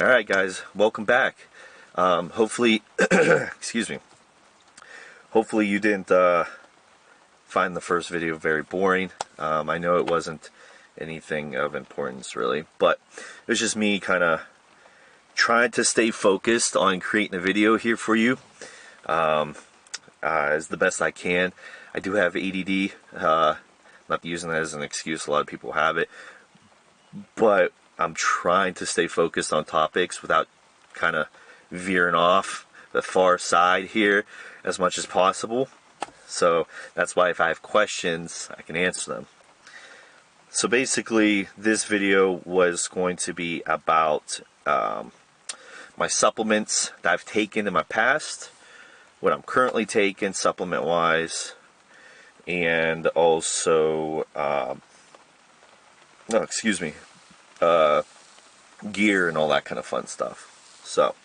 Alright guys, welcome back. Hopefully, excuse me, hopefully you didn't find the first video very boring. I know it wasn't anything of importance really, but it was just me kind of trying to stay focused on creating a video here for you as the best I can. I do have ADD, not using that as an excuse, a lot of people have it, but I'm trying to stay focused on topics without kind of veering off the far side here as much as possible. So that's why if I have questions, I can answer them. So basically, this video was going to be about my supplements that I've taken in my past, what I'm currently taking supplement-wise, and also, gear and all that kind of fun stuff. So,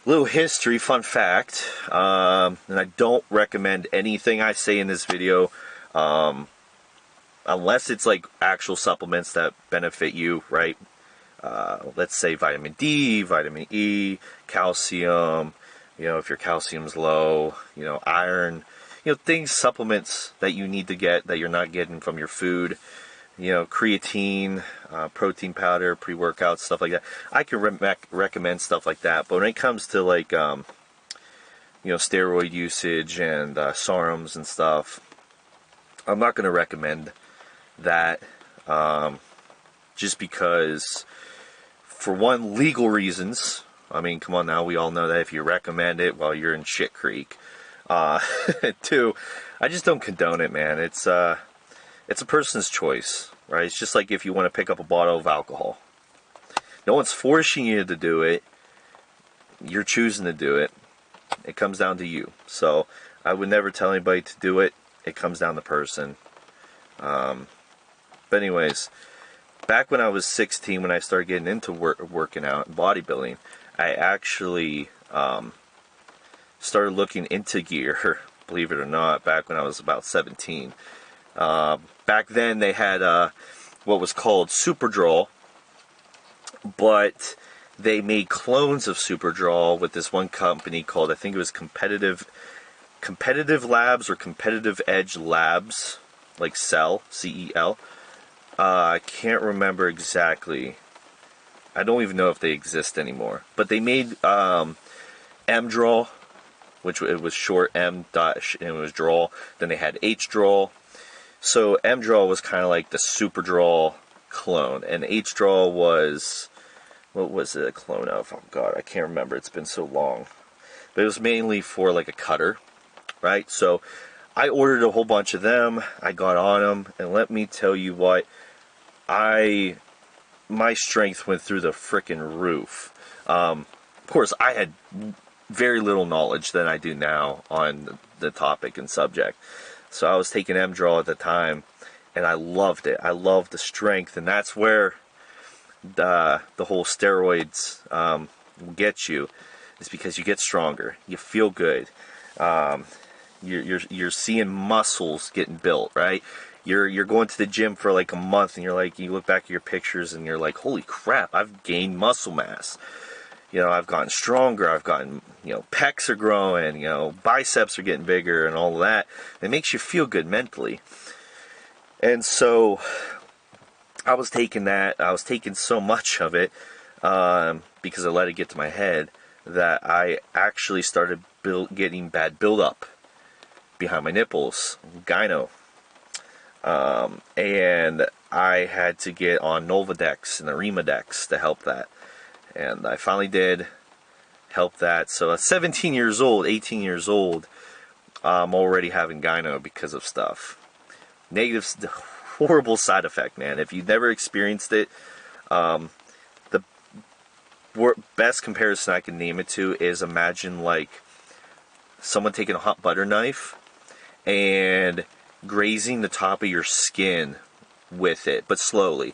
little history, fun fact, and I don't recommend anything I say in this video, unless it's like actual supplements that benefit you, right? Let's say vitamin D, vitamin E, calcium, if your calcium's low, iron, supplements that you need to get that you're not getting from your food. Creatine, protein powder, pre-workout, stuff like that. I can recommend stuff like that, but when it comes to like, steroid usage and SARMs and stuff, I'm not going to recommend that, just because, for one, legal reasons. I mean, come on now, we all know that if you recommend it, well, you're in shit creek. Two, I just don't condone it, man. It's a person's choice, right? It's just like if you want to pick up a bottle of alcohol. No one's forcing you to do it. You're choosing to do it. It comes down to you. So I would never tell anybody to do it. It comes down to person. But anyways, back when I was 16, when I started getting into working out and bodybuilding, I actually started looking into gear, believe it or not, back when I was about 17. Back then they had what was called Superdrol, but they made clones of Superdrol with this one company called, I think it was Competitive Labs or Competitive Edge Labs, like Cell, C-E-L. I can't remember exactly. I don't even know if they exist anymore. But they made M-Drol, which it was short M dash, and it was Drol. Then they had H-Drol. So M-Drol was kind of like the Superdrol clone, and H-Drol was, what was it a clone of? Oh god, I can't remember. It's been so long. But it was mainly for like a cutter, right? So I ordered a whole bunch of them. I got on them, and let me tell you what, my strength went through the frickin' roof. Of course, I had very little knowledge than I do now on the topic and subject. So I was taking M-Drol at the time, and I loved it. I loved the strength, and that's where the whole steroids get you. Is because you get stronger, you feel good. You're seeing muscles getting built, right? You're going to the gym for like a month, and you look back at your pictures, and you're like, holy crap, I've gained muscle mass. I've gotten stronger, I've gotten, pecs are growing, biceps are getting bigger and all of that. It makes you feel good mentally. And so, I was taking so much of it, because I let it get to my head, that I actually started getting bad buildup behind my nipples, gyno. And I had to get on Nolvadex and Arimidex to help that. And I finally did help that. So at 17 years old, 18 years old, I'm already having gyno because of stuff. Horrible side effect, man. If you've never experienced it, the best comparison I can name it to is, imagine like someone taking a hot butter knife and grazing the top of your skin with it, but slowly.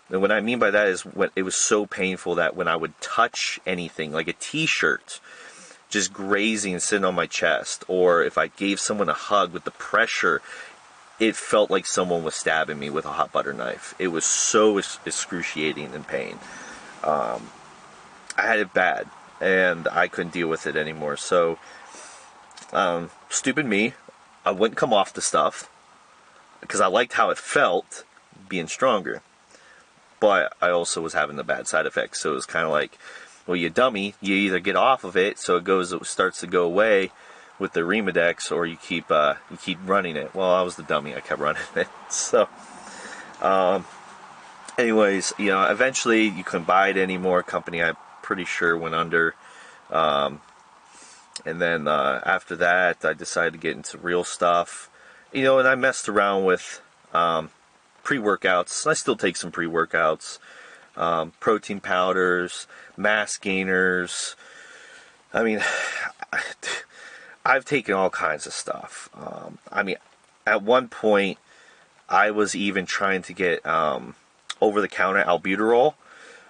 And what I mean by that is, when it was so painful that when I would touch anything, like a t-shirt, just grazing and sitting on my chest, or if I gave someone a hug, with the pressure, it felt like someone was stabbing me with a hot butter knife. It was so excruciating in pain. I had it bad, and I couldn't deal with it anymore. So, stupid me, I wouldn't come off the stuff because I liked how it felt being stronger. But I also was having the bad side effects. So it was kind of like, well, you dummy, you either get off of it so it starts to go away with the Remodex, or you keep running it. Well, I was the dummy, I kept running it. So, anyways, eventually you couldn't buy it anymore. Company, I'm pretty sure, went under. And then after that, I decided to get into real stuff. And I messed around with pre-workouts. I still take some pre-workouts, protein powders, mass gainers. I mean, I've taken all kinds of stuff. At one point, I was even trying to get over-the-counter albuterol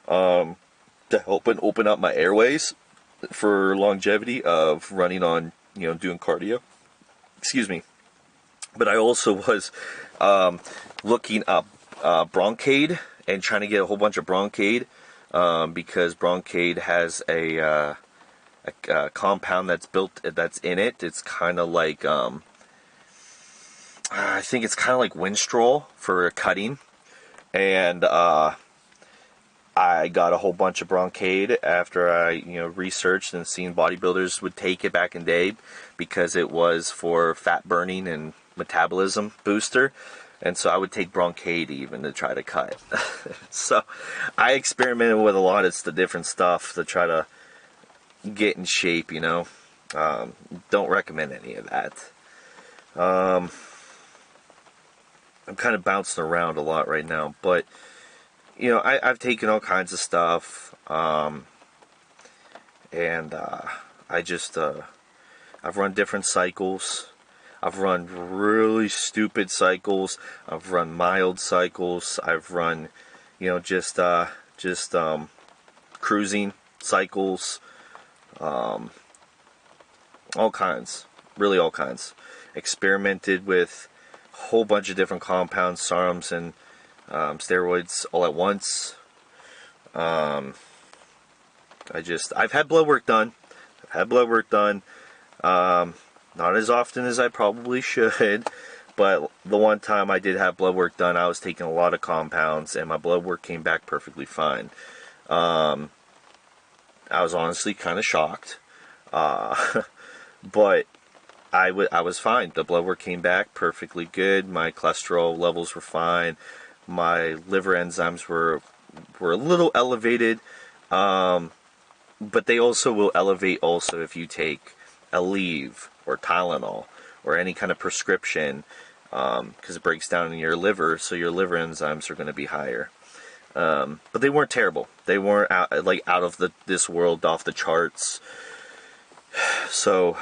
to help and open up my airways for longevity of running on, doing cardio. Excuse me. But I also was looking up Broncaid and trying to get a whole bunch of Broncaid because Broncaid has a compound that's in it. It's kind of like I think it's kind of like Winstrol for cutting, and I got a whole bunch of Broncaid after I, researched and seen bodybuilders would take it back in the day because it was for fat burning and metabolism booster. And so I would take Broncaid even to try to cut. So I experimented with a lot of the different stuff to try to get in shape, Don't recommend any of that. I'm kind of bouncing around a lot right now, but I've taken all kinds of stuff, and I've run different cycles. I've run really stupid cycles. I've run mild cycles. I've run, just cruising cycles. All kinds, really all kinds. Experimented with a whole bunch of different compounds, SARMs, and steroids all at once. I've had blood work done. Not as often as I probably should, but the one time I did have blood work done, I was taking a lot of compounds, and my blood work came back perfectly fine. I was honestly kind of shocked, but I was fine. The blood work came back perfectly good. My cholesterol levels were fine. My liver enzymes were a little elevated, but they also will elevate also if you take Aleve or Tylenol or any kind of prescription, because it breaks down in your liver, so your liver enzymes are going to be higher. But they weren't terrible. They weren't out of this world, off the charts. So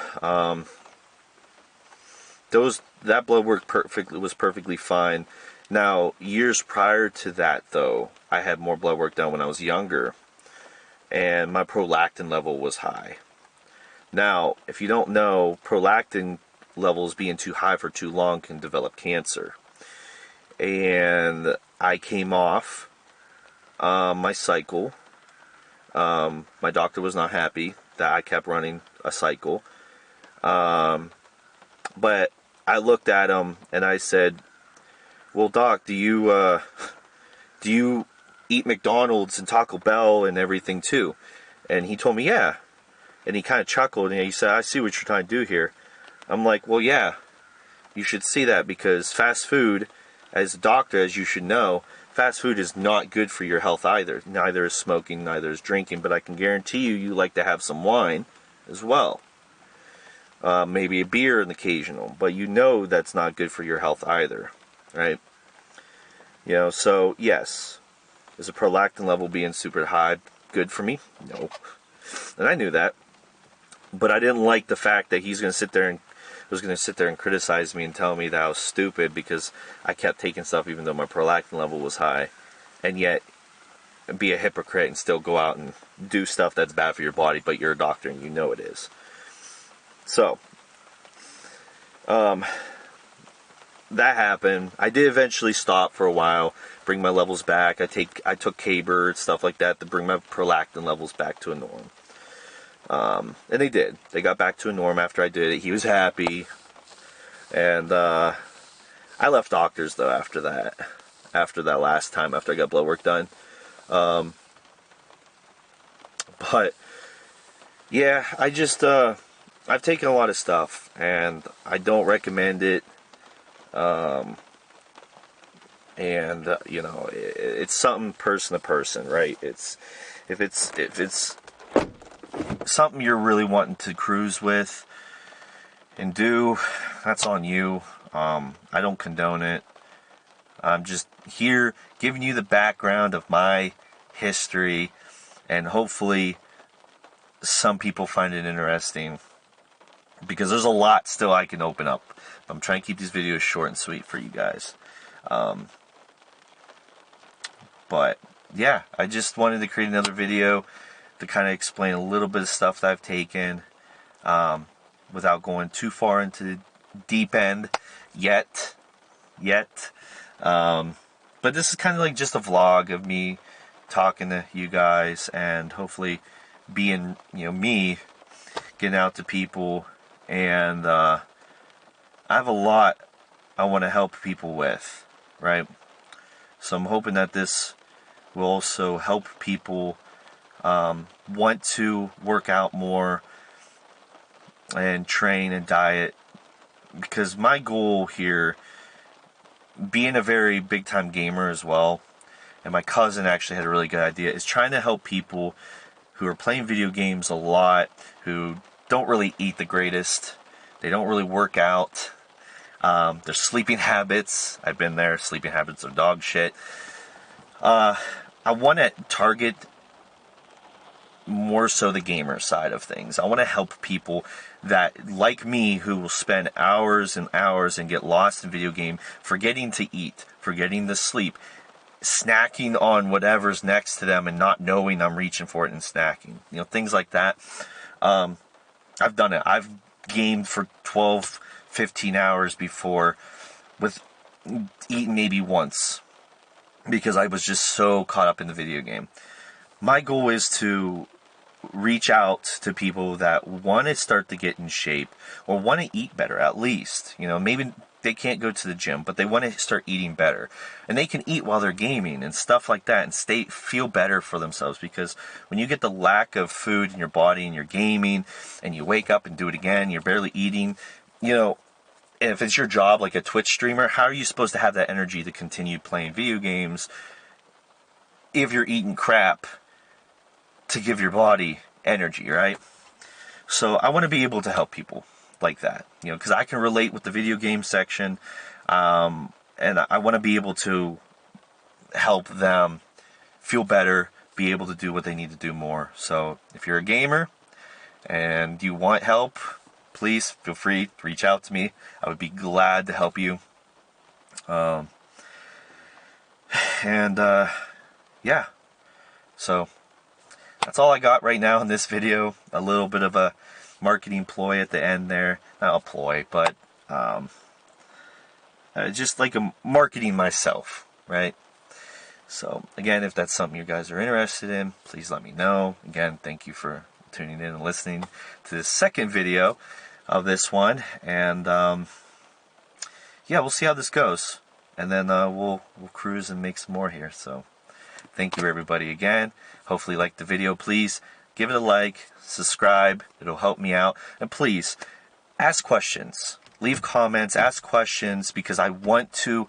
that blood work was perfectly fine. Now, years prior to that, though, I had more blood work done when I was younger, and my prolactin level was high. Now, if you don't know, prolactin levels being too high for too long can develop cancer. And I came off my cycle. My doctor was not happy that I kept running a cycle. But I looked at him and I said, well, Doc, do you eat McDonald's and Taco Bell and everything too? And he told me, yeah. And he kind of chuckled and he said, I see what you're trying to do here. I'm like, well, yeah, you should see that, because fast food, as a doctor, as you should know, fast food is not good for your health either. Neither is smoking, neither is drinking, but I can guarantee you like to have some wine as well. Maybe a beer and occasional, but that's not good for your health either, right? So yes, is a prolactin level being super high good for me? No. And I knew that, but I didn't like the fact that he was going to sit there and criticize me and tell me that I was stupid because I kept taking stuff even though my prolactin level was high, and yet be a hypocrite and still go out and do stuff that's bad for your body, but you're a doctor and you know it is. So, that happened. I did eventually stop for a while, bring my levels back. I took K-Bird, stuff like that, to bring my prolactin levels back to a norm. And they did. They got back to a norm after I did it. He was happy. And I left doctors, though, after that. After that last time, after I got blood work done. But, yeah, I just, I've taken a lot of stuff, and I don't recommend it. You know, it's something person to person, right? If it's something you're really wanting to cruise with and do, that's on you. I don't condone it. I'm just here giving you the background of my history, and hopefully some people find it interesting, because there's a lot still I can open up. I'm trying to keep these videos short and sweet for you guys. But yeah, I just wanted to create another video to kind of explain a little bit of stuff that I've taken, without going too far into the deep end yet. But this is kind of like just a vlog of me talking to you guys, and hopefully being, you know, me getting out to people. And I have a lot I want to help people with, right? So I'm hoping that this will also help people want to work out more and train and diet, because my goal here, being a very big time gamer as well, and my cousin actually had a really good idea, is trying to help people who are playing video games a lot, who don't really eat the greatest, they don't really work out, their sleeping habits, I've been there, sleeping habits are dog shit. I want to target more so the gamer side of things. I want to help people that, like me, who will spend hours and hours and get lost in video game, forgetting to eat, forgetting to sleep, snacking on whatever's next to them and not knowing I'm reaching for it and snacking. You know, things like that. I've done it. I've gamed for 12, 15 hours before with eating maybe once, because I was just so caught up in the video game. My goal is to reach out to people that want to start to get in shape, or want to eat better at least. You know, maybe they can't go to the gym, but they want to start eating better. And they can eat while they're gaming and stuff like that, and feel better for themselves. Because when you get the lack of food in your body and you're gaming, and you wake up and do it again, you're barely eating, you know, if it's your job like a Twitch streamer, how are you supposed to have that energy to continue playing video games if you're eating crap to give your body energy, right? So I want to be able to help people like that, you know, because I can relate with the video game section, and I want to be able to help them feel better, be able to do what they need to do more. So if you're a gamer and you want help, please feel free to reach out to me. I would be glad to help you. Yeah, so that's all I got right now in this video. A little bit of a marketing ploy at the end there. Not a ploy, but just like a marketing myself, right? So again, if that's something you guys are interested in, please let me know. Again, thank you for tuning in and listening to this second video of this one. And yeah, we'll see how this goes, and then we'll cruise and make some more here. So thank you everybody again. Hopefully you liked the video. Please give it a like, subscribe, it'll help me out. And please ask questions, leave comments, ask questions, because I want to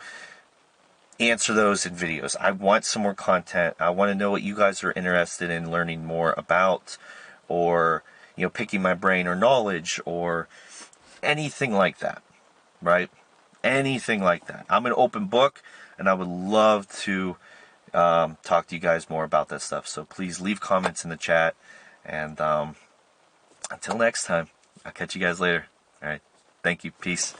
answer those in videos. I want some more content. I want to know what you guys are interested in learning more about, or, you know, picking my brain or knowledge or anything like that, right? Anything like that. I'm an open book, and I would love to talk to you guys more about that stuff. So please leave comments in the chat, and until next time, I'll catch you guys later. All right, thank you. Peace.